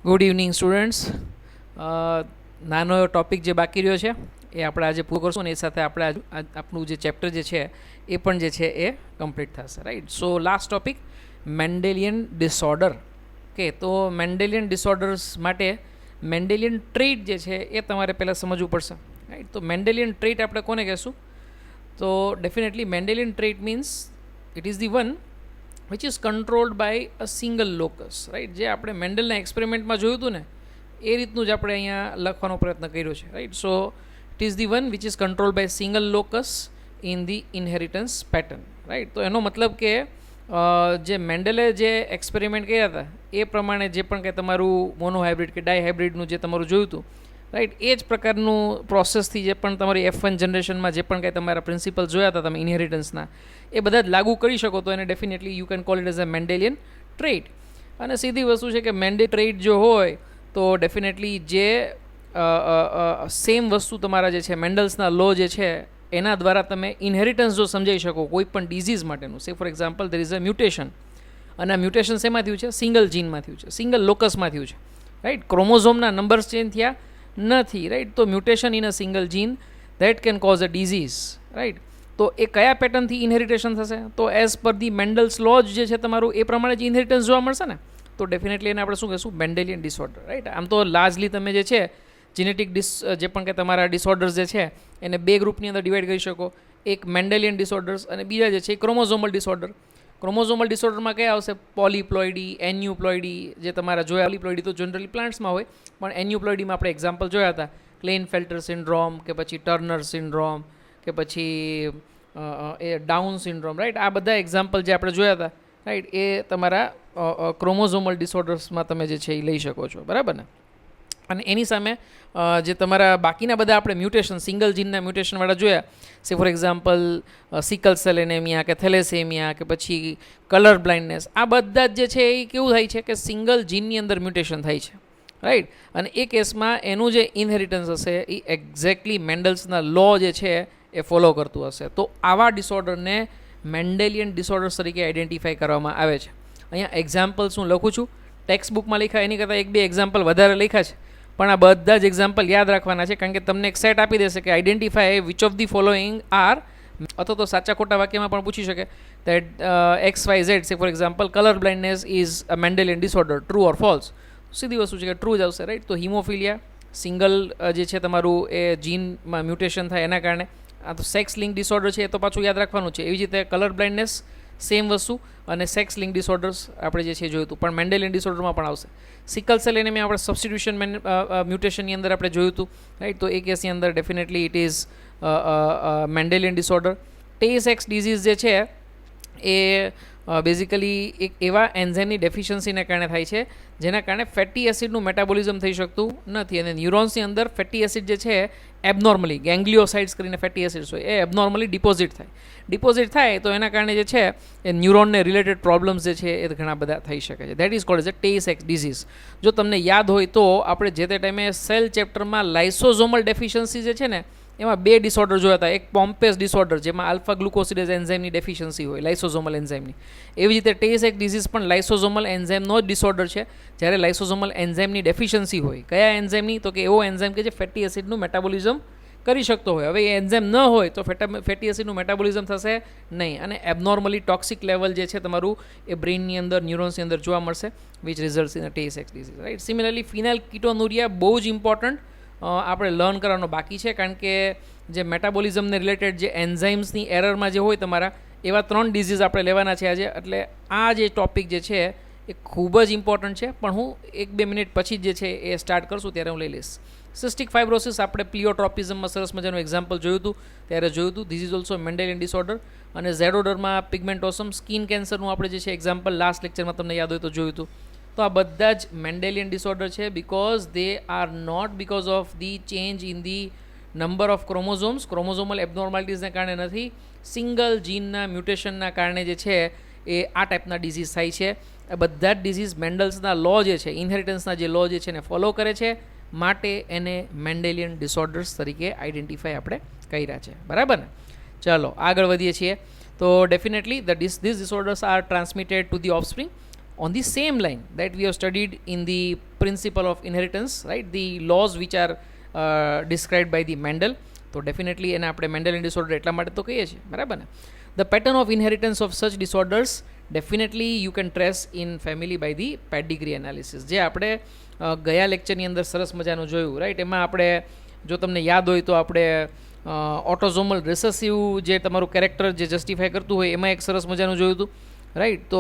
Good evening students. નાનો એવો topic જે બાકી રહ્યો છે એ આપણે આજે પૂરો કરશું અને એ સાથે આપણે આપણું જે ચેપ્ટર જે છે એ પણ જે છે એ કમ્પ્લીટ થશે, right. So last topic Mendelian disorder. Okay, તો મેન્ડેલિયન ડિસઓર્ડર્સ માટે મેન્ડેલિયન ટ્રેટ જે છે એ તમારે પહેલાં સમજવું પડશે, રાઈટ. તો મેન્ડેલિયન ટ્રેટ આપણે કોને કહેશું? તો definitely Mendelian trait means it is the one which is controlled by a single locus, right. જે આપણે મેન્ડલના એક્સપેરિમેન્ટમાં જોયું હતું ને એ રીતનું જ આપણે અહીંયા લખવાનો પ્રયત્ન કર્યો છે, right. So it is the one which is controlled by single locus in the inheritance pattern, right. તો એનો મતલબ કે જે મેન્ડલે જે એક્સપેરિમેન્ટ કર્યા હતા એ પ્રમાણે જે પણ કંઈ તમારું મોનોહાઇબ્રિડ કે ડાયહાઇબ્રિડનું જે તમારું જોયું હતું, રાઈટ, એ જ પ્રકારનું પ્રોસેસથી જે પણ તમારી F1 જનરેશનમાં જે પણ કંઈ તમારા પ્રિન્સિપલ જોયા હતા તમે ઇનહેરિટન્સના, એ બધા જ લાગુ કરી શકો તો એને definitely you can call it as a Mendelian trait. અને સીધી વસ્તુ છે કે મેન્ડે ટ્રેટ જો હોય તો ડેફિનેટલી જે સેમ વસ્તુ તમારા જે છે મેન્ડલ્સના લો જે છે એના દ્વારા તમે ઇનહેરિટન્સ જો સમજાઈ શકો કોઈ પણ ડિઝીઝ માટેનું, સે for example there is a mutation, અને આ મ્યુટેશન શેમાં થયું છે? સિંગલ જીનમાં થયું છે, સિંગલ લોકસમાં થયું છે, રાઈટ. ક્રોમોઝોમના નંબર્સ ચેન્જ થયા નથી, રાઈટ. તો mutation in a single gene that can cause a disease, right. તો એ કયા પેટર્નથી ઇનહેરિટેશન થશે? તો એઝ પર ધી મેન્ડલ્સ લો જે છે તમારું એ પ્રમાણે જ ઇનહેરિટન્સ જોવા મળશે ને. તો ડેફિનેટલી એને આપણે શું કહીશું? Mendelian disorder, right. આમ તો લાર્જલી તમે જે છે જેનેટિક જે પણ કે તમારા ડિસઓર્ડર્સ જે છે એને બે ગ્રુપની અંદર ડિવાઈડ કરી શકો. એક મેન્ડેલિયન ડિસઓર્ડર્સ અને બીજા જે છે એ ક્રોમોઝોમલ ડિસઓર્ડર. ક્રોમોઝોમલ ડિસઓર્ડરમાં કયા આવશે? પોલીપ્લોઇડી, એન્યુપ્લોઇડી જે તમારા જોયા. પોલીપ્લોઇડી તો જનરલી પ્લાન્ટ્સમાં હોય, પણ એન્યુપ્લોઇડીમાં આપણે એક્ઝામ્પલ જોયા હતા, ક્લેનફેલ્ટર સિન્ડ્રોમ કે પછી ટર્નર સિન્ડ્રોમ કે પછી એ ડાઉન સિન્ડ્રોમ, રાઈટ. આ બધા એક્ઝામ્પલ જે આપણે જોયા હતા, રાઈટ, એ તમારા ક્રોમોઝોમલ ડિસઓર્ડર્સમાં તમે જે છે એ લઈ શકો છો, બરાબર ને. અને એની સામે જે તમારા બાકીના બધા આપણે મ્યુટેશન, સિંગલ જીનના મ્યુટેશનવાળા જોયા, સે for example sickle cell anaemia કે થેલેસેમિયા કે પછી કલર બ્લાઇન્ડનેસ, આ બધા જ જે છે એ કેવું થાય છે કે સિંગલ જીનની અંદર મ્યુટેશન થાય છે, રાઈટ. અને એ કેસમાં એનું જે ઇનહેરિટન્સ હશે એ એક્ઝેક્ટલી મેન્ડલ્સના લો જે છે એ ફોલો કરતું હશે. તો આવા ડિસઓર્ડરને મેન્ડેલિયન ડિસઓર્ડર્સ તરીકે આઈડેન્ટિફાઈ કરવામાં આવે છે. અહીંયા એક્ઝામ્પલ્સ હું લખું છું, ટેક્સ્ટ બુકમાં લખ્યા એની કરતાં એક બે એક્ઝામ્પલ વધારે લખ્યા છે, પણ આ બધા જ એક્ઝામ્પલ યાદ રાખવાના છે, કારણ કે તમને એક સેટ આપી દેશે કે identify which of the following are, અથવા તો સાચા ખોટા વાક્યમાં પણ પૂછી શકે that XYZ, say for example colour blindness is a Mendelian disorder, true or false. સીધી વસ્તુ છે કે ટ્રુ જ આવશે, રાઈટ. તો હિમોફિલિયા સિંગલ જે છે તમારું એ જીનમાં મ્યુટેશન થાય એના કારણે. આ તો સેક્સ લિંક ડિસઓર્ડર છે એ તો પાછું યાદ રાખવાનું છે. એવી જ રીતે કલર બ્લાઇન્ડનેસ સેમ વસ્તુ, અને સેક્સ લિંક ડિસઓર્ડર્સ આપણે જે છે જોયું હતું, પણ મેન્ડેલિયન ડિસઓર્ડરમાં પણ આવશે. સિકલ સેલ એનેમિયા આપણે સબસ્ટિટ્યુશન મ્યુટેશનની અંદર આપણે જોયું હતું, રાઈટ. તો એ કેસની અંદર definitely it is Mendelian disorder. Tay Sachs disease જે છે એ બેઝિકલી એક એવા એન્ઝાઇમની ડેફિશિયન્સીને કારણે થાય છે જેના કારણે ફેટી એસિડનું મેટાબોલિઝમ થઈ શકતું નથી, અને ન્યુરોન્સની અંદર ફેટી એસિડ જે છે એબનોર્મલી, ગેંગ્લિયોસાઇડ્સ કરીને ફેટી એસિડ્સ હોય એ એબનોર્મલી ડિપોઝિટ થાય તો એના કારણે જે છે એ ન્યુરોનને રિલેટેડ પ્રોબ્લેમ્સ જે છે એ ઘણા બધા થઈ શકે છે. That is called as a Tay Sachs disease. જો તમને યાદ હોય તો આપણે જે તે ટાઈમે સેલ ચેપ્ટરમાં લાઇસોઝોમલ ડેફિશિયન્સી જે છે ને એમાં બે ડિસઓર્ડર જોયા હતા. એક પોમ્પેસ ડિસઓર્ડર જેમાં આલ્ફા ગ્લુકોસિડેઝ એન્ઝાઇમની ડેફિશિયન્સી હોય, લાઇસોઝોમલ એન્ઝાઇમની. એવી રીતે ટેઇસ-એક્સ ડિઝીઝ પણ લાઇસોઝોમલ એન્ઝાઇમનો જ ડિસઓર્ડર છે, જ્યારે લાઇસોઝોમલ એન્ઝાઇમની ડેફિશિયન્સી હોય. કયા એન્ઝાઇમની? તો કે એવો એન્ઝાઇમ કે જે ફેટી એસિડનું મેટાબોલિઝમ કરી શકતો હોય. હવે એ એન્ઝાઇમ ન હોય તો ફેટી એસિડનું મેટાબોલિઝમ થશે નહીં, અને એબનોર્મલી ટોક્સિક લેવલ જે છે તમારું એ બ્રેઇનની અંદર, ન્યુરોન્સની અંદર જોવા મળશે, which results in a Tay Sachs disease, right. Similarly phenylketonuria બહુ જ ઇમ્પોર્ટન્ટ આપણે લર્ન કરવાનો બાકી છે, કારણ કે જે મેટાબોલિઝમને રિલેટેડ જે એન્ઝાઇમ્સની એરરમાં જે હોય તમારા, એવા 3 ડિઝીઝ આપણે લેવાના છે આજે. એટલે આ જે ટોપિક જે છે એ ખૂબ જ ઇમ્પોર્ટન્ટ છે, પણ હું 1-2 મિનિટ પછી જે છે એ સ્ટાર્ટ કરશું ત્યારે હું લઈ લઈશ. સિસ્ટિક ફાઇબ્રોસિસ આપણે પ્લિયોટ્રોપિઝમમાં સરસ મજાનું એક્ઝામ્પલ જોયું હતું ત્યારે જોયું હતું. This is also Mendelian disorder. અને ઝેડોડરમાં પિગમેન્ટોસમ, સ્કિન કેન્સરનું આપણે જે છે એક્ઝામ્પલ લાસ્ટ લેક્ચરમાં તમને યાદ હોય તો જોયું હતું. તો આ બધા જ મેન્ડેલિયન ડિસઓર્ડર છે, because they are not because of the change in the number of chromosomes, chromosomal એબનોર્માલિટીઝને કારણે નથી, સિંગલ જીનના મ્યુટેશનના કારણે જે છે એ આ ટાઈપના ડિઝીઝ થાય છે. આ બધા જ ડિઝીઝ મેન્ડલ્સના લો જે છે, ઇનહેરિટન્સના જે લો જે છે એને ફોલો કરે છે, માટે એને મેન્ડેલિયન ડિસઓર્ડર્સ તરીકે આઈડેન્ટિફાઈ આપણે કર્યા છે, બરાબર ને. ચલો આગળ વધીએ છીએ. તો definitely this disorders are transmitted to the offspring. on the same line that we have studied in the principle of inheritance, right, the laws which are described by the Mendel. તો ડેફિનેટલી એને આપણે Mendelian disorder એટલા માટે તો કહીએ છીએ, બરાબર ને. The pattern of inheritance of such disorders definitely you can trace in family by the pedigree analysis, જે આપણે ગયા લેક્ચરની અંદર સરસ મજાનું જોયું, રાઈટ. એમાં આપણે જો તમને યાદ હોય તો આપણે ઓટોઝોમલ રિસેસિવ જે તમારું કેરેક્ટર જે જસ્ટિફાય કરતું હોય એમાં એક સરસ મજાનું જોયું હતું, રાઈટ. તો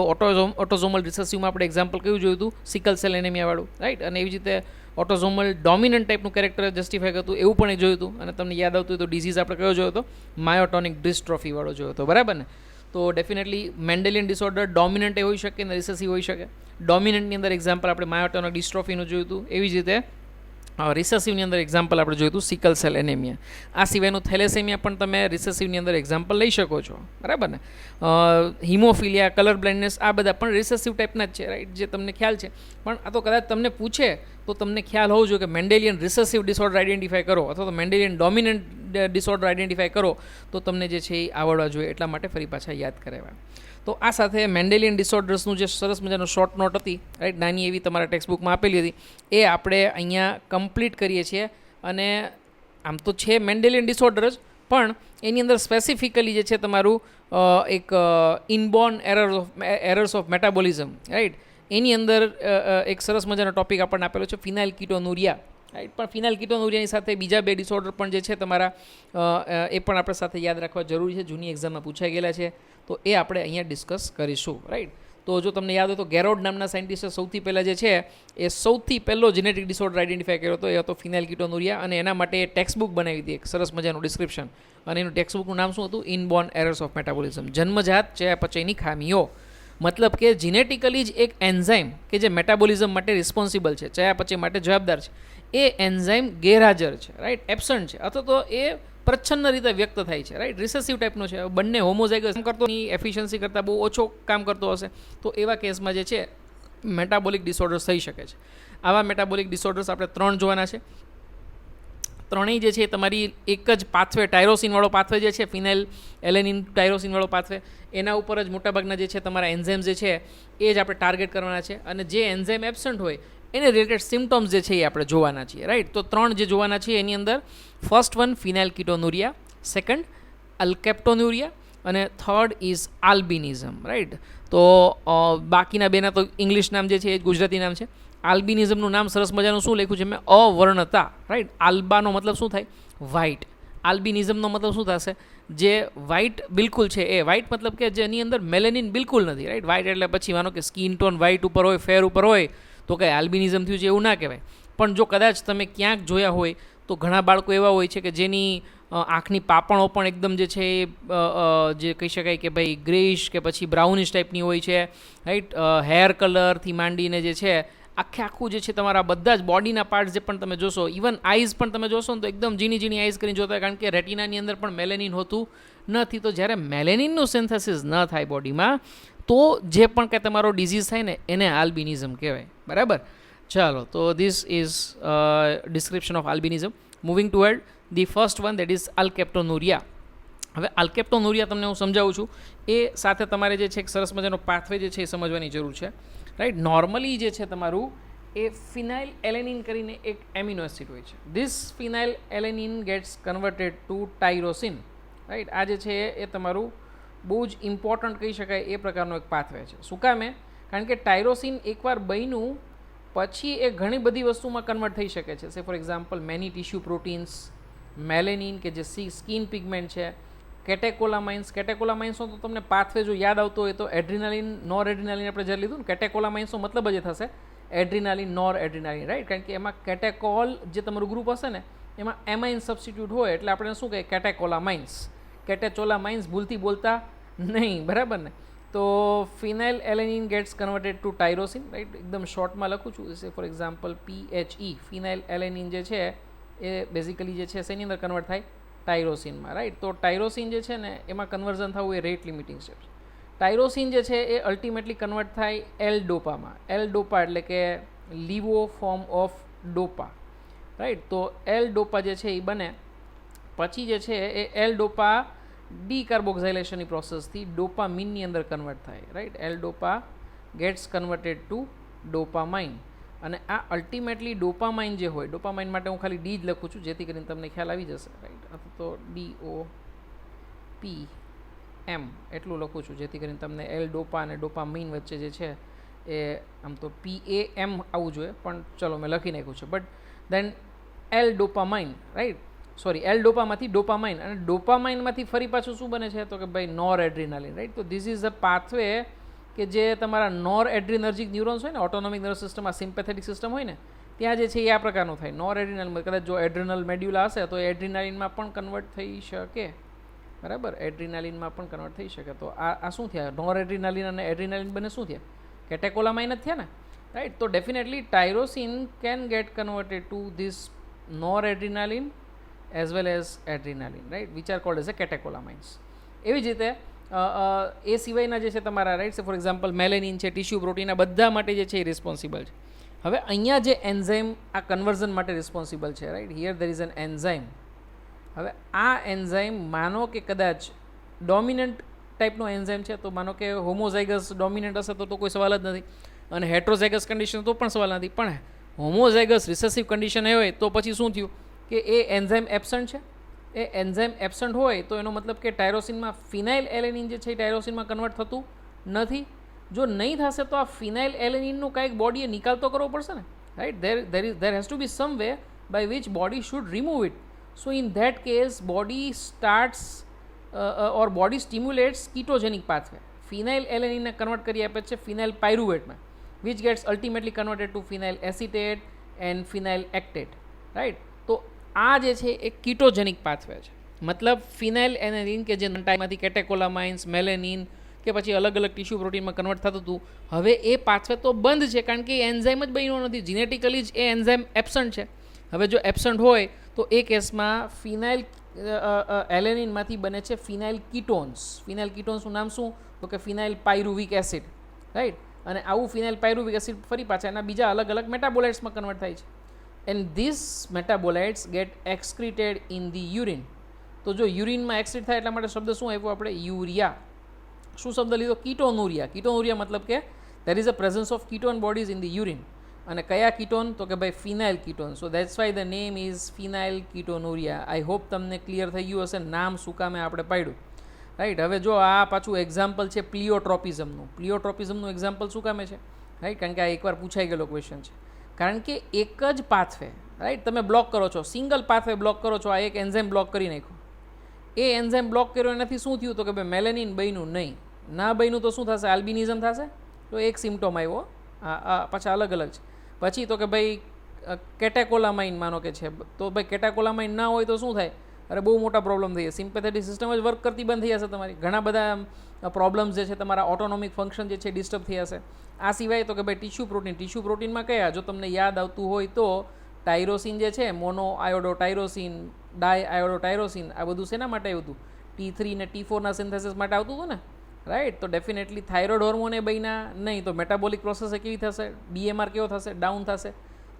ઓટોઝોમલ રિસેસિવમાં આપણે એક્ઝામ્પલ કયું જોયું હતું? સિકલ સેલ એનેમિયાવાળું, રાઈટ. અને એવી જ રીતે ઓટોઝોમલ ડોમિનન્ટ ટાઈપનું કેરેક્ટર જસ્ટિફાય કરતું એવું પણ એક જોયું હતું. અને તમને યાદ આવતું હોય તો ડિઝીઝ આપણે કયો જોયો હતો? માયોટોનિક ડિસ્ટ્રોફીવાળો જોયો હતો, બરાબર ને. તો ડેફિનેટલી મેન્ડેલિયન ડિસઓર્ડર ડોમિનન્ટ એ હોઈ શકે અને રિસેસિવ હોઈ શકે. ડોમિનન્ટની અંદર એક્ઝામ્પલ આપણે માયોટોનિક ડિસ્ટ્રોફીનું જોયું હતું. એવી જ રીતે રિસેસિવની અંદર એક્ઝામ્પલ આપણે જોયું હતું સિકલ સેલ એનેમિયા. આ સિવાયનું થેલેસેમિયા પણ તમે રિસેસિવની અંદર એક્ઝામ્પલ લઈ શકો છો, બરાબર ને. હિમોફિલિયા, કલર બ્લાઇન્ડનેસ, આ બધા પણ રિસેસિવ ટાઈપના જ છે, રાઈટ, જે તમને ખ્યાલ છે. પણ આ તો કદાચ તમને પૂછે તો તમને ખ્યાલ હોવું જોઈએ કે મેન્ડેલિયન રિસેસિવ ડિસઓર્ડર આઈડેન્ટિફાય કરો અથવા તો મેન્ડેલિયન ડોમિનન્ટ ડિસઓર્ડર આઈડેન્ટિફાય કરો તો તમને જે છે એ આવડવા જોઈએ. એટલા માટે ફરી પાછા યાદ કરાવ્યા. તો આ સાથે મેન્ડેલિયન ડિસઓર્ડર્સનું જે સરસ મજાનું શોર્ટ નોટ હતી, રાઈટ, નાની એવી તમારા ટેક્સ્ટબુકમાં આપેલી હતી, એ આપણે અહીંયા કમ્પ્લીટ કરીએ છીએ. અને આમ તો છે મેન્ડેલિયન ડિસઓર્ડર જ, પણ એની અંદર સ્પેસિફિકલી જે છે તમારું એક ઇનબોર્ન એરર્સ ઓફ મેટાબોલિઝમ, રાઈટ, એની અંદર એક સરસ મજાનો ટોપિક આપણને આપેલો છે ફિનાઇલ કીટોનુરિયા, રાઈટ. પણ ફિનાઇલ કીટોનુરિયાની સાથે બીજા બે ડિસઓર્ડર પણ જે છે તમારા એ પણ આપણે સાથે યાદ રાખવા જરૂરી છે, જૂની એક્ઝામમાં પૂછાઈ ગયેલા છે. તો એ આપણે અહીંયા ડિસ્કસ કરીશું, રાઈટ. તો જો તમને યાદ હોય તો ગેરોડ નામના સાયન્ટિસ્ટે સૌથી પહેલાં જે છે એ સૌથી પહેલો જેનેટિક ડિસઓર્ડર આઈડેન્ટિફાય કર્યો હતો, એ હતો ફિનાઇલ કીટોનુરિયા. અને એના માટે એ ટેક્સ્ટબુક બનાવી હતી, એક સરસ મજાનું ડિસ્ક્રિપ્શન. અને એનું ટેક્સ્ટબુકનું નામ શું હતું? ઇનબોર્ન એરર્સ ઓફ મેટાબોલિઝમ, જન્મજાત ચયાપચયની ખામીઓ. મતલબ કે જીનેટિકલી જ એક એન્ઝાઇમ કે જે મેટાબોલિઝમ માટે રિસ્પોન્સિબલ છે, ચયાપચય માટે જવાબદાર છે, એ એન્ઝાઇમ ગેરહાજર છે, રાઈટ, એબસન્ટ છે, અથવા તો એ પ્રચ્છન્ન રીતે વ્યક્ત થાય છે, રાઈટ. રિસેસિવ ટાઈપનો છે, બંને હોમોઝાઇગસ કરતો ની એફિશિયન્સી કરતાં બહુ ઓછો કામ કરતો હશે, તો એવા કેસમાં જે છે મેટાબોલિક ડિસઓર્ડર્સ થઈ શકે છે. આવા મેટાબોલિક ડિસઓર્ડર્સ આપણે 3 જોવાના છે. ત્રણેય જે છે તમારી એક જ પાથવે, ટાયરોસિનવાળો પાથવે જે છે, ફિનાઇલ એલેનિન ટાયરોસિનવાળો પાથવે, એના ઉપર જ મોટાભાગના જે છે તમારા એન્ઝાઇમ જે છે એ જ આપણે ટાર્ગેટ કરવાના છે. અને જે એન્ઝાઇમ એબસન્ટ હોય એને રિલેટેડ સિમ્ટમ્સ જે છે એ આપણે જોવાના છીએ, રાઈટ. તો 3 જે જોવાના છીએ એની અંદર ફર્સ્ટ વન ફિનાઇલ કીટોનુરિયા, સેકન્ડ અલ્કેપ્ટોનુરિયા અને થર્ડ ઇઝ આલ્બિનિઝમ, રાઈટ. તો બાકીના બેના તો ઇંગ્લિશ નામ જે છે એ ગુજરાતી નામ છે. આલ્બિનિઝમનું નામ સરસ મજાનું શું લખ્યું છે મેં? અવર્ણતા, રાઈટ. આલ્બાનો મતલબ શું થાય? વ્હાઇટ. આલ્બિનિઝમનો મતલબ શું થશે? જે વ્હાઇટ બિલકુલ છે એ. વ્હાઇટ મતલબ કે જેની અંદર મેલેનિન બિલકુલ નથી, રાઈટ. વ્હાઇટ એટલે પછી માનો કે સ્કિન ટોન વ્હાઇટ ઉપર હોય, ફેર ઉપર હોય તો કંઈ આલ્બિનિઝમ થયું છે એવું ના કહેવાય. પણ જો કદાચ તમે ક્યાંક જોયા હોય તો ઘણા બાળકો એવા હોય છે કે જેની આંખની પાપણો પણ એકદમ જે છે એ જે કહી શકાય કે ભાઈ ગ્રેઇશ કે પછી બ્રાઉનિશ ટાઈપની હોય છે, રાઈટ. હેર કલરથી માંડીને જે છે આખું જે છે તમારા બધા જ બોડીના પાર્ટ્સ જે પણ તમે જોશો, ઇવન આઈઝ પણ તમે જોશો ને તો એકદમ ઝીણી આઈઝ કરીને જોતા હોય, કારણ કે રેટિનાની અંદર પણ મેલેનિન હોતું નથી. તો જ્યારે મેલેનિનનું સિન્થેસિસ ન થાય બોડીમાં તો જે પણ કંઈ તમારો ડિઝીઝ થાય ને એને આલ્બિનિઝમ કહેવાય, બરાબર. ચાલો, તો this is description of albinism. Moving toward the first one, that is alkaptonuria. હવે અલ્કેપ્ટોનુરિયા તમને હું સમજાવું છું, એ સાથે તમારે જે છે એક સરસ મજાનો પાથવે જે છે એ સમજવાની જરૂર છે, રાઈટ. નોર્મલી જે છે તમારું એ ફિનાઇલ એલેનિન કરીને એક એમિનો એસિડ હોય છે. This phenyl alanine gets converted to tyrosine, right. આ જે છે એ તમારું બહુ જ ઇમ્પોર્ટન્ટ કહી શકાય એ પ્રકારનો એક પાથવે છે. શું કામે? કારણ કે ટાયરોસિન એકવાર બન્યું પછી એ ઘણી બધી વસ્તુમાં કન્વર્ટ થઈ શકે છે. સે for example many tissue proteins, melanin કે જે સ્કિન પિગમેન્ટ છે, કેટેકોલામાઇન્સ. કેટેકોલામાઇન્સનો તો તમને પાથવે જો યાદ આવતો હોય તો એડ્રિનાલિન, નોર એડ્રિનાલિન આપણે જ્યારે લીધું ને, કેટેકોલામાઇન્સનો મતલબ જ થશે એડ્રિનાલિન, નોર એડ્રિનાલિન, રાઈટ. કારણ કે એમાં કેટેકોલ જે તમારું ગ્રુપ હશે ને એમાં એમાઇન સબસ્ટિટ્યૂટ હોય એટલે આપણે શું કહીએ? કેટેકોલામાઇન્સ. કેટેચોલામાઇન્સ ભૂલથી બોલતા નહીં, બરાબર ને. તો phenyl alanine gets converted to tyrosine, right. એકદમ શોર્ટમાં લખું છું, સે for example PHE. Phenyl alanine જે છે એ બેઝિકલી જે છે શેની અંદર કન્વર્ટ થાય? ટાયરોસિનમાં, રાઈટ. તો ટાયરોસિન જે છે ને એમાં કન્વર્ઝન થવું એ રેટ લિમિટિંગ સ્ટેપ. ટાયરોસિન જે છે એ અલ્ટિમેટલી કન્વર્ટ થાય એલ ડોપામાં. એલ ડોપા એટલે કે લીવો ફોર્મ ઓફ ડોપા, રાઈટ. તો એલ ડોપા જે છે એ બને પછી જે છે એ એલ ડોપા ડીકાર્બોક્સાઇલેશનની પ્રોસેસથી ડોપામિનની અંદર કન્વર્ટ થાય, right. L dopa gets converted to dopamine. અને આ અલ્ટિમેટલી ડોપામાઇન જે હોય, ડોપામાઇન માટે હું ખાલી ડી જ લખું છું જેથી કરીને તમને ખ્યાલ આવી જશે, રાઈટ. અથવા તો DOPM એટલું લખું છું જેથી કરીને તમને એલ ડોપા અને ડોપામાઇન વચ્ચે જે છે એ આમ તો PAM આવવું જોઈએ, પણ ચલો મેં લખી નાખ્યું છે. But then L dopamine, right, sorry, L ડોપામાંથી ડોપામાઇન, અને ડોપામાઇનમાંથી ફરી પાછું શું બને છે તો કે ભાઈ નોર એડ્રીનાલિન, રાઈટ. તો ધીસ ઇઝ અ પાથવે કે જે તમારા નોર એડ્રીનર્જિક ન્યુરોન્સ હોય ને, ઓટોનોમિક નર્વસ સિસ્ટમ, આ સિમ્પેથેટિક સિસ્ટમ હોય ને, ત્યાં જે છે એ આ પ્રકારનું થાય. નોર એડ્રીનલ, કદાચ જો એડ્રીનલ મેડ્યુલા હશે તો એડ્રીનાલિનમાં પણ કન્વર્ટ થઈ શકે, બરાબર, એડ્રીનાલિનમાં પણ કન્વર્ટ થઈ શકે. તો આ શું થયા, નોર એડ્રીનાલિન અને એડ્રીનાલિન બંને શું થયા, કેટેકોલામાઇન જ થયા ને, રાઈટ. તો definitely tyrosine can get converted to this noradrenaline as well as adrenaline, right, which are called as a catecholamines. એવી જ રીતે એ સિવાયના જે છે તમારા, રાઈટ, ફોર એક્ઝામ્પલ મેલેનિન છે, ટિશ્યુ પ્રોટીન, આ બધા માટે જે છે એ રિસ્પોન્સિબલ છે. હવે અહીંયા જે એન્ઝાઇમ આ કન્વર્ઝન માટે રિસ્પોન્સિબલ છે, right, here there is an enzyme. હવે આ એન્ઝાઇમ માનો કે કદાચ ડોમિનન્ટ ટાઈપનો એન્ઝાઇમ છે, તો માનો કે હોમોઝાઇગસ ડોમિનન્ટ હશે તો કોઈ સવાલ જ નથી, અને હેટ્રોઝાઇગસ કન્ડિશન તો પણ સવાલ નથી. પણ હોમોઝાઇગસ રિસેસિવ કન્ડિશન એ હોય તો પછી શું થયું કે એ એન્ઝાઇમ એબસન્ટ છે. એ એન્ઝાઇમ એબસન્ટ હોય તો એનો મતલબ કે ટાયરોસિનમાં ફિનાઇલ એલેનિન જે છે એ ટાયરોસિનમાં કન્વર્ટ થતું નથી. જો નહીં થશે તો આ ફિનાઇલ એલેનિનનું કાંઈક બોડીએ નિકાલ તો કરવો પડશે ને, right. there has to be some way by which body should remove it. So in that case body starts or body stimulates ketogenic pathway. Phenyl એલેનિનને convert કરી આપે છે ફિનાઇલ પાયરુવેટમાં, which gets ultimately converted to phenyl acetate and phenyl actate, right. તો આ જે છે એ કીટોજેનિક pathway છે. મતલબ ફિનાઇલ alanine કે જે ટાઈમમાંથી કેટેકોલામાઇન્સ, મેલેનિન કે પછી અલગ અલગ ટિશ્યુ પ્રોટીનમાં કન્વર્ટ થતું હતું, હવે એ પાથવે તો બંધ છે કારણ કે એ એન્ઝાઇમ જ બન્યો નથી, જીનેટિકલી જ એ એન્ઝાઇમ એબસન્ટ છે. હવે જો એબસન્ટ હોય તો એ કેસમાં ફિનાઇલ એલેનિનમાંથી બને છે ફિનાઇલ કીટોન્સ. ફિનાઇલ કીટોન્સનું નામ શું તો કે ફિનાઇલ પાયરુવિક એસિડ, રાઈટ. અને આવું ફિનાઇલ પાયરુવિક એસિડ ફરી પાછા એના બીજા અલગ અલગ મેટાબોલાઇટ્સમાં કન્વર્ટ થાય છે. And this metabolites get excreted in the urine. તો જો યુરિનમાં એક્સક્રીટ થાય એટલા માટે શબ્દ શું આપ્યો આપણે, યુરિયા. શું શબ્દ લીધો, કીટોનુરિયા. કીટોનુરિયા મતલબ કે there is a presence of ketone bodies in the urine. અને કયા કીટોન તો કે ભાઈ phenyl ketone. So that's why the name is phenylketonuria. I hope તમને ક્લિયર થઈ ગયું હશે નામ શું કામે આપણે પાડ્યું, રાઈટ. હવે જો આ પાછું એક્ઝામ્પલ છે પ્લિયોટ્રોપિઝમનું. પ્લિયોટ્રોપિઝમનું એક્ઝામ્પલ શું કામે છે, રાઈટ, કારણ કે આ એકવાર પૂછાઈ ગયેલો ક્વેશ્ચન છે. કારણ કે એક જ પાથવે, રાઈટ, તમે બ્લોક કરો છો, સિંગલ પાથવે બ્લોક કરો છો. આ એક એન્ઝાઇમ બ્લોક કરી નાખ્યો. એ એન્ઝાઇમ બ્લોક કર્યો એનાથી શું થયું તો કે ભાઈ મેલેનિન બન્યું નહીં. ના બન્યું તો શું થશે, આલ્બિનિઝમ થશે. તો એક સિમ્ટોમ આવ્યો. પાછા અલગ અલગ છે. પછી તો કે ભાઈ કેટેકોલામાઇન માનો કે છે, તો ભાઈ કેટેકોલામાઇન ના હોય તો શું થાય, અરે બહુ મોટા પ્રોબ્લેમ થઈ જશે. સિમ્પેથેટિક સિસ્ટમ જ વર્ક કરતી બંધ થઈ જશે તમારી. ઘણા બધા પ્રોબ્લેમ્સ જે છે તમારા ઓટોનોમિક ફંક્શન જે છે ડિસ્ટર્બ થઈ જશે. આ સિવાય તો કે ભાઈ ટિશ્યુ પ્રોટીનમાં કયા, જો તમને યાદ આવતું હોય તો ટાયરોસિન જે છે, મોનો આયોડોટાયરોસિન, ડાય આયોડોટાયરોસિન, આ બધું શેના માટે આવ્યું હતું, T3 ને T4ના સિન્થેસિસ માટે આવતું હતું ને, રાઈટ. તો ડેફિનેટલી થાઇરોઇડ હોર્મોન એ બન્યા નહીં તો મેટાબોલિક પ્રોસેસ એ કેવી થશે, DMR કેવો થશે, ડાઉન થશે.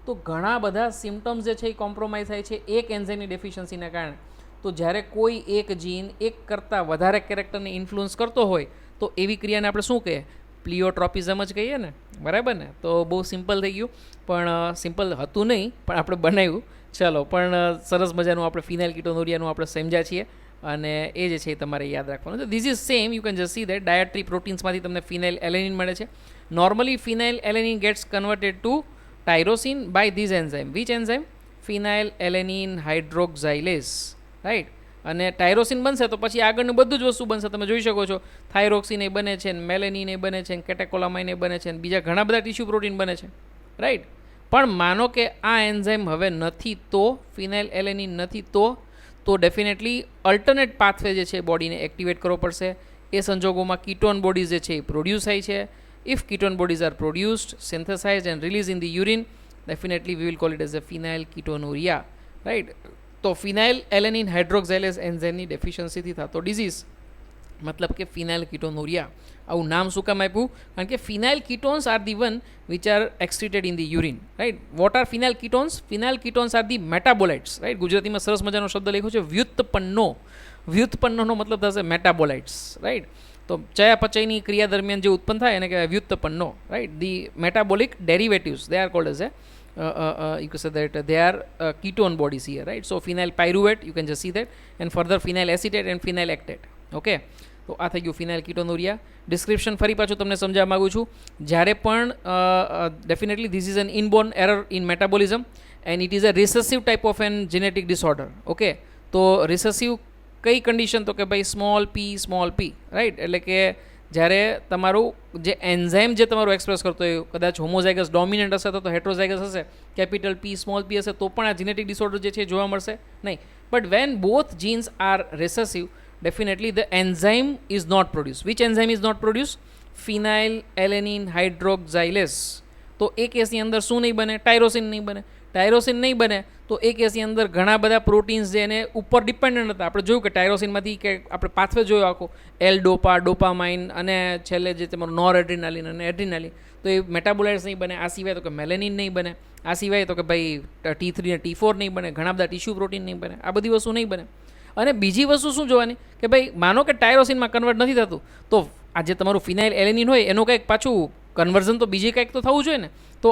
તો ઘણા બધા સિમ્ટમ્સ જે છે એ કોમ્પ્રોમાઇઝ થાય છે એક એન્ઝાઇમની ડેફિશિયન્સીના કારણે. તો જ્યારે કોઈ એક જીન એક કરતાં વધારે કેરેક્ટરને ઇન્ફ્લુઅન્સ કરતો હોય તો એવી ક્રિયાને આપણે શું કહીએ, પ્લિયોટ્રોપિઝમ જ કહીએ ને, બરાબર ને. તો બહુ સિમ્પલ થઈ ગયું, પણ સિમ્પલ હતું નહીં પણ આપણે બનાવ્યું. ચલો, પણ સરસ મજાનું આપણે ફિનાઇલ કીટોનુરિયાનું આપણે સમજ્યા છીએ અને એ જે છે એ તમારે યાદ રાખવાનું છે. This is same, you can just see that dietary પ્રોટીન્સમાંથી તમને ફિનાઇલ એલેનિન મળે છે. Normally phenyl alanine gets converted to tyrosine by this enzyme. Which enzyme, phenyl alanine hydroxylase, right. અને ટાયરોસિન બનશે તો પછી આગળનું બધું જ વસ્તુ બનશે. તમે જોઈ શકો છો થાઇરોક્સિન એ બને છે, મેલેનિન એ બને છે, કેટેકોલામાઇન એ બને છે, બીજા ઘણા બધા ટિશ્યુ પ્રોટીન બને છે, રાઈટ. પણ માનો કે આ એન્ઝાઇમ હવે નથી તો, ફિનાઇલ એલેનિન નથી તો ડેફિનેટલી અલ્ટરનેટ પાથવે જે છે બોડીને એક્ટિવેટ કરવો પડશે. એ સંજોગોમાં કીટોન બોડીઝ જે છે એ પ્રોડ્યુસ થાય છે. If ketone bodies are produced, synthesized and release in the urine, definitely we will call it as a phenyl ketonuria, right. તો ફિનાઇલ એલેનિન હાઇડ્રોક્સાઇલેઝ એન્ઝાઇમની ડેફિશિયન્સીથી થતો ડિઝીઝ, મતલબ કે ફિનાઇલ કીટોનુરિયા. આવું નામ શું કામ આપ્યું, કારણ કે phenyl ketones are the one which are excreted in the urine, right. What are phenyl ketones, phenyl ketones are the metabolites, right. ગુજરાતીમાં સરસ મજાનો શબ્દ લખ્યો છે વ્યુત્પન્નો. વ્યુત્પન્નોનો મતલબ થશે મેટાબોલાઇટ્સ, રાઈટ. તો ચયાપચયની ક્રિયા દરમિયાન જે ઉત્પન્ન થાય એને કહેવાય વ્યુત્પન્નો, right. The metabolic derivatives they are called as you can say that they are ketone bodies here, right? So phenyl pyruvate, you can just see that, and further phenyl acetate and phenyl lactate. Okay, તો આ થઈ ગયું ફિનાઇલ કીટોનુરિયા. Description ફરી પાછું તમને સમજાવવા માગું છું. જ્યારે પણ definitely this is an inborn error in metabolism and it is a recessive type of an genetic disorder. Okay, તો રિસેસિવ કઈ કન્ડિશન? તો કે ભાઈ સ્મોલ પી, રાઈટ. એટલે કે જ્યારે તમારું જે એન્ઝાઇમ જે તમારું એક્સપ્રેસ કરતો હોય, કદાચ હોમોઝાઇગસ ડોમિનન્ટ હશે તો હેટ્રોઝાઇગસ હશે, કેપિટલ પી સ્મોલ પી હશે, તો પણ આ જેનેટિક ડિસઓર્ડર જે છે જોવા મળશે નહીં. But when both genes are recessive, definitely the enzyme is not produced. Which enzyme is not produced? Phenyl alanine hydroxylase. તો એ કેસની અંદર શું નહીં બને? ટાયરોસિન નહીં બને. ટાયરોસિન નહીં બને તો એ કેસની અંદર ઘણા બધા પ્રોટીન્સ જે એને ઉપર ડિપેન્ડન્ટ હતા. આપણે જોયું કે ટાયરોસિનમાંથી કે આપણે પાથવે જોયો આખો એલ ડોપા, ડોપામાઇન અને છેલ્લે જે તમારું નોર એડ્રિનાલિન અને એડ્રિનાલિન, તો એ મેટાબોલાઇટ્સ નહીં બને. આ સિવાય તો કે મેલેનિન નહીં બને. આ સિવાય તો કે ભાઈ T3 અને T4 નહીં બને. ઘણા બધા ટિશ્યુ પ્રોટીન નહીં બને. આ બધી વસ્તુ નહીં બને. અને બીજી વસ્તુ શું જોવાની કે ભાઈ માનો કે ટાયરોસિનમાં કન્વર્ટ નથી થતું, તો આ જે તમારું ફિનાઇલ એલેનિન હોય એનું કંઈક પાછું કન્વર્ઝન તો બીજે કંઈક તો થવું જોઈએ ને. તો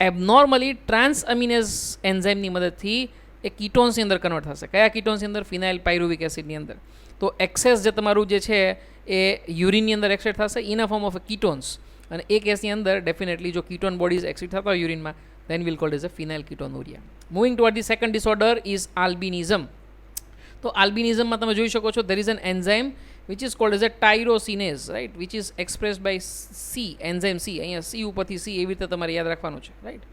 એબનોર્મલી ટ્રાન્સ અમિનેઝ એન્ઝાઇમની મદદથી એ કીટોન્સની અંદર કન્વર્ટ થશે. કયા કીટોન્સની અંદર? ફિનાઇલ પાયરુવિક એસિડની અંદર. તો એક્સેસ જે તમારું જે છે એ યુરિનની અંદર એક્સેટ થશે ઇન અ ફોર્મ ઓફ કીટોન્સ. અને એ કેસની અંદર ડેફિનેટલી જો કીટોન બોડીઝ એક્સિટ થતા હોય યુરિનમાં, then will called as a phenyl ketonuria. Moving toward the second disorder is albinism. તો આલ્બિનિઝમમાં તમે જોઈ શકો છો there is an enzyme which is called as a tyrosinase, right, which is expressed by C, enzyme C. અહીંયા C ઉપરથી C એવી રીતે તમારે યાદ રાખવાનું છે, રાઈટ.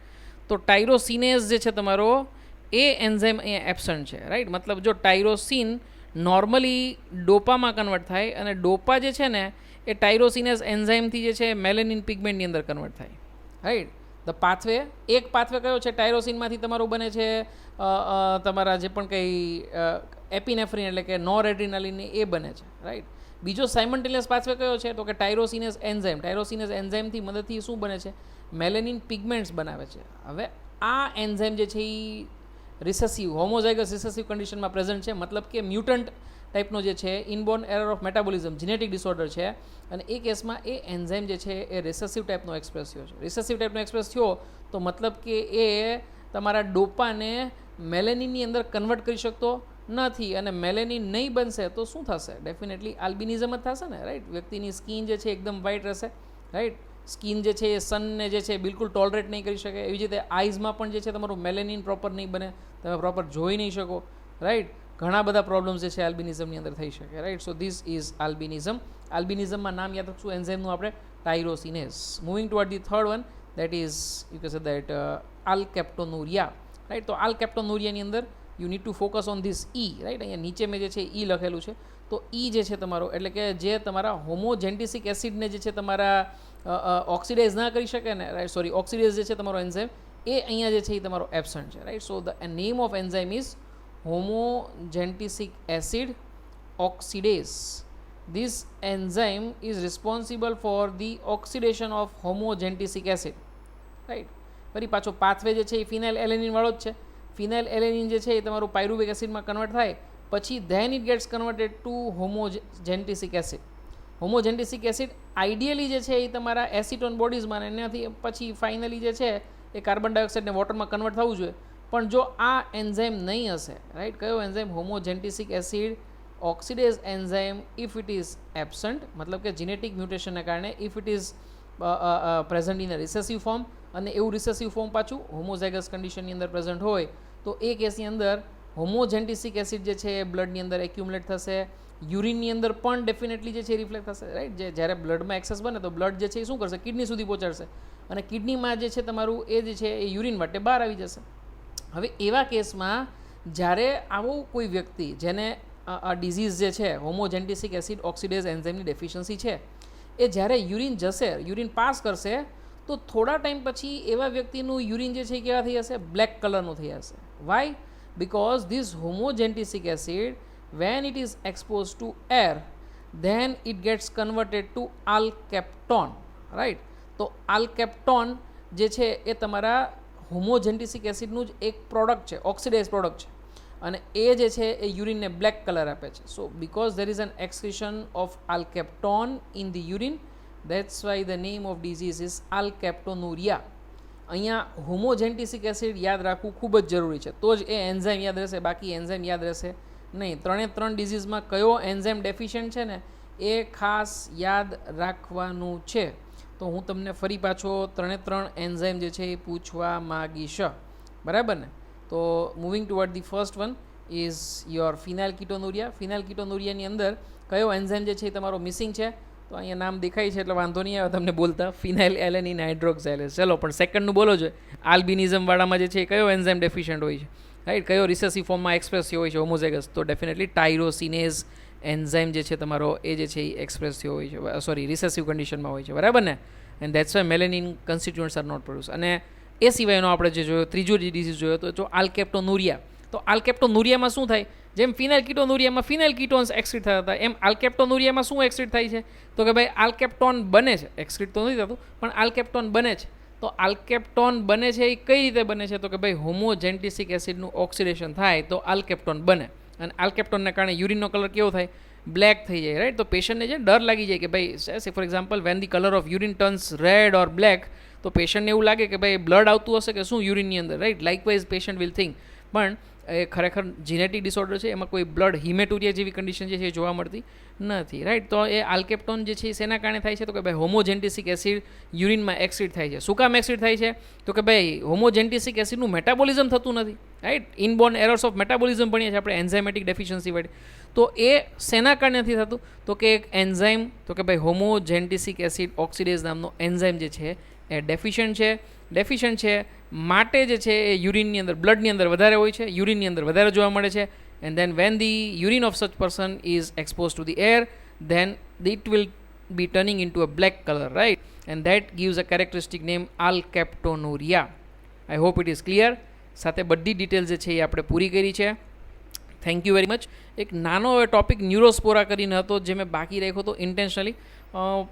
તો ટાયરોસિનેઝ જે છે તમારો એ એન્ઝાઇમ અહીંયા એબસન્ટ છે, રાઈટ. મતલબ જો ટાયરોસિન નોર્મલી ડોપામાં કન્વર્ટ થાય અને ડોપા જે છે ને એ ટાયરોસિનેઝ એન્ઝાઇમથી જે છે મેલેનિન પિગમેન્ટની અંદર કન્વર્ટ થાય, રાઈટ. ધ પાથવે, એક પાથવે કયો છે? ટાયરોસિનમાંથી તમારું બને છે તમારા જે પણ કંઈ એપિનેફ્રિન એટલે કે નોર એડ્રિનાલિન એ બને છે, રાઈટ. બીજો સાયમન્ટેનિયસ પાથવે કયો છે? તો કે ટાયરોસિનેઝ એન્ઝાઇમ. ટાયરોસિનેઝ એન્ઝાઇમથી મદદથી શું બને છે? મેલેનિન પિગમેન્ટ્સ બનાવે છે. હવે આ એન્ઝાઇમ જે છે એ રિસેસિવ, હોમોઝાઇગસ રિસેસિવ કન્ડિશનમાં પ્રેઝન્ટ છે. મતલબ કે મ્યુટન્ટ ટાઈપનો જે છે inborn error of metabolism genetic disorder છે. અને એ કેસમાં એ એન્ઝાઇમ જે છે એ રિસેસિવ ટાઈપનો એક્સપ્રેસ થયો છે. રિસેસિવ ટાઈપનો એક્સપ્રેસ થયો તો મતલબ કે એ તમારા ડોપાને મેલેનિનની અંદર કન્વર્ટ કરી શકતો નથી. અને મેલેનિન નહીં બનશે તો શું થશે? ડેફિનેટલી આલ્બિનિઝમ જ થશે ને, રાઈટ. વ્યક્તિની સ્કિન જે છે એકદમ વ્હાઇટ રહેશે, રાઈટ. સ્કિન જે છે એ સનને જે છે બિલકુલ ટોલરેટ નહીં કરી શકે. એવી જ રીતે આઈઝમાં પણ જે છે તમારું મેલેનિન પ્રોપર નહીં બને, તમે પ્રોપર જોઈ નહીં શકો, રાઈટ. ઘણા બધા પ્રોબ્લેમ્સ જે છે આલ્બિનિઝમની અંદર થઈ શકે, right. So this is albinism. આલ્બિનિઝમમાં નામ યાદ રાખશું એન્ઝાઇમનું આપણે, tyrosinase. Moving toward the third one, that is you કે સે દેટ આલ્કેપ્ટોનુરિયા, રાઈટ. તો આલ્કેપ્ટોનુરિયાની અંદર you need to focus on this E, right. અહીંયા નીચે મેં જે છે ઈ લખેલું છે. તો ઈ જે છે તમારો એટલે કે જે તમારા હોમોજેન્ટિસિક એસિડને જે છે તમારા ઓક્સિડાઇઝ ના કરી શકે ને, રાઈટ. સોરી, ઓક્સિડાઇઝ જે છે તમારો એન્ઝાઇમ એ અહીંયા જે છે એ તમારો એબસન્ટ છે, right. So the name of enzyme is homogentisic acid oxidase. This enzyme is responsible for the oxidation of homogentisic acid, right. ફરી પાછો પાથવે જે છે એ ફિનાઇલ એલેનિન વાળો જ છે. ફિનાઇલ એલેનિન જે છે એ તમારું પાયરુવિક એસિડમાં કન્વર્ટ થાય પછી then it gets converted to homogentisic acid. Homogentisic acid ideally જે છે એ તમારા એસિટોન બોડીઝમાં એનાથી પછી ફાઇનલી જે છે એ કાર્બન ડાયોક્સાઇડને વોટરમાં કન્વર્ટ થવું જોઈએ. પણ જો આ એન્ઝાઇમ નહીં હશે, રાઈટ. કયો enzyme? Homogentisic acid oxidase enzyme. If it is absent, મતલબ કે જીનેટિક મ્યુટેશનને કારણે if it is present in a recessive form, અને એવું રિસેસિવ ફોર્મ પાછું હોમોઝાઇગસ કન્ડિશનની અંદર પ્રેઝન્ટ હોય તો એ કેસની અંદર હોમોજેન્ટિસિક એસિડ જે છે એ બ્લડની અંદર એક્યુમ્યુલેટ થશે. યુરિનની અંદર પણ ડેફિનેટલી જે છે રિફ્લેક્ટ થશે, રાઈટ. જ્યારે બ્લડમાં એક્સેસ બને તો બ્લડ જે છે એ શું કરશે? કિડની સુધી પહોંચાડશે. અને કિડનીમાં જે છે તમારું એ જે છે એ યુરિન માટે બહાર આવી જશે. હવે એવા કેસમાં જ્યારે આવો કોઈ વ્યક્તિ જેને આ ડિઝીઝ જે છે હોમોજેન્ટિસિક એસિડ ઓક્સિડેઝ એન્ઝાઇમની ડેફિશિયન્સી છે, એ જ્યારે યુરિન જશે, યુરિન પાસ કરશે, તો થોડા ટાઈમ પછી એવા વ્યક્તિનું યુરિન જે છે એ કેવા થઈ જશે? બ્લેક કલરનું થઈ જશે. Why? Because this homogentisic acid when it is exposed to air then it gets converted to alkapton, right. તો alkapton જે છે એ તમારા હોમોજેન્ટિસિક એસિડનું જ એક પ્રોડક્ટ છે, ઓક્સિડાઇઝ પ્રોડક્ટ છે. અને એ જે છે એ યુરિનને બ્લેક કલર આપે છે. So because there is an excretion of alkapton in the urine, that's why the name of disease is alkaptonuria. અહીંયા હોમોજેન્ટિસિક એસિડ યાદ રાખવું ખૂબ જ જરૂરી છે, તો જ એ એન્ઝાઇમ યાદ રહેશે, બાકી એન્ઝાઇમ યાદ રહેશે નહીં. 3 ડિઝીઝમાં કયો એન્ઝાઇમ ડેફિશિયન્ટ છે ને એ ખાસ યાદ રાખવાનું છે. તો હું તમને ફરી પાછો 3 એન્ઝાઇમ જે છે એ પૂછવા માગીશ, બરાબર ને. તો moving toward the first one is your phenylketonuria. ફિનાઇલકીટોનુરિયાની અંદર કયો એન્ઝાઇમ જે છે એ તમારો મિસિંગ છે? તો અહીંયા નામ દેખાય છે એટલે વાંધો નહીં આવે તમને બોલતા, ફિનાઇલ એલેનિન હાઇડ્રોક્સાઇલેસ. ચલો પણ સેકન્ડનું બોલો છે. આલ્બિનિઝમવાળામાં જે છે એ કયો એન્ઝાઇમ ડેફિશિયન્ટ હોય છે, રાઈટ? કયો રિસેસિવ ફોર્મમાં એક્સપ્રેસ થયો હોય છે હોમોઝેગસ? તો ડેફિનેટલી ટાયરોસિનેઝ એન્ઝાઇમ જે છે તમારો એ જે છે એ એક્સપ્રેસ થયો હોય છે, સોરી રિસેસિવ કન્ડિશનમાં હોય છે, બરાબર ને. And that's why melanin constituents are not produce. અને એ સિવાયનો આપણે જે જોયો ત્રીજો ડિઝીઝ જોયો તો જો આલ્કેપ્ટોનુરિયા. તો આલ્કેપ્ટોનુરિયામાં શું થાય? જેમ ફિનાઇલકીટોનુરિયામાં ફિનાઇલ કીટોન્સ એક્સક્રીટ થતા હતા, એમ આલ્કેપ્ટોનુરિયામાં શું એક્સક્રીટ થાય છે? તો કે ભાઈ આલ્કેપ્ટોન બને છે. એક્સક્રીટ તો નથી થતું પણ આલ્કેપ્ટોન બને છે. તો આલ્કેપ્ટોન બને છે એ કઈ રીતે બને છે? તો કે ભાઈ હોમોજેન્ટિસિક એસિડનું ઓક્સિડેશન થાય તો આલ્કેપ્ટોન બને, અને આલ્કેપ્ટોનને કારણે યુરિનનો કલર કેવો થાય? બ્લેક થઈ જાય, રાઈટ? તો પેશન્ટને જે ડર લાગી જાય કે ભાઈ for example when the colour of urine turns red or black, તો પેશન્ટને એવું લાગે કે ભાઈ બ્લડ આવતું હશે કે શું યુરિનની અંદર, right? Likewise patient will think. પણ એ ખરેખર જીનેટિક ડિસઓર્ડર છે, એમાં કોઈ બ્લડ હિમેટુરિયા જેવી કન્ડિશન જે છે એ જોવા મળતી નથી, રાઈટ? તો એ આલ્કેપ્ટોન જે છે એ શેના કારણે થાય છે? તો કે ભાઈ હોમોજેન્ટિસિક એસિડ યુરિનમાં એક્સક્રીટ થાય છે. શું કામ એક્સક્રીટ થાય છે? તો કે ભાઈ હોમોજેન્ટિસિક એસિડનું મેટાબોલિઝમ થતું નથી, રાઈટ? ઇનબોર્ન એરર્સ ઓફ મેટાબોલિઝમ ભણીએ છીએ આપણે એન્ઝાઇમેટિક ડેફિશિયન્સી વડે. તો એ શેના કારણે નથી થતું? તો કે એક એન્ઝાઇમ, તો કે ભાઈ હોમોજેન્ટિસિક એસિડ ઓક્સિડેઝ નામનો એન્ઝાઇમ જે છે એ ડેફિશિયન્ટ છે માટે જે છે એ યુરિનની અંદર, બ્લડની અંદર વધારે હોય છે, યુરિનની અંદર વધારે જોવા મળે છે. And then when the urine of such person is expose to the air, then it will be turning in to a black colour, right? And that gives a characteristic name alkaptonuria. I hope it is clear. સાથે બધી details જે છે એ આપણે પૂરી કરી છે. Thank you very much. એક નાનો હવે ટોપિક ન્યુરોસ્પોરા કરીને હતો જે મેં બાકી રાખ્યો હતો ઇન્ટેન્શનલી,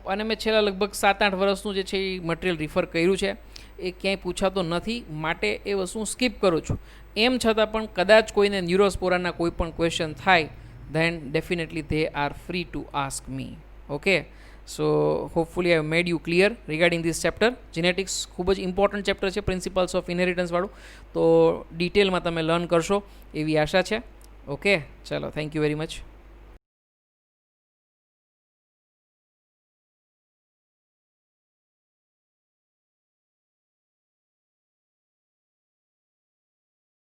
અને મેં છેલ્લા લગભગ 7-8 વર્ષનું જે છે એ મટીરિયલ રિફર કર્યું છે, એ ક્યાંય પૂછાતો નથી માટે એ વસ્તુ સ્કીપ કરું છું. એમ છતાં પણ કદાચ કોઈને ન્યુરોસ્પોરાના કોઈ પણ ક્વેશ્ચન થાય then definitely they are free to ask me. Okay, so hopefully I made you clear regarding this chapter. Genetics ખૂબ જ ઇમ્પોર્ટન્ટ ચેપ્ટર છે, પ્રિન્સિપલ્સ ઓફ ઇનહેરિટન્સવાળું. તો ડિટેલમાં તમે લર્ન કરશો એવી આશા છે. ઓકે, ચલો, થેન્ક યુ વેરી મચ.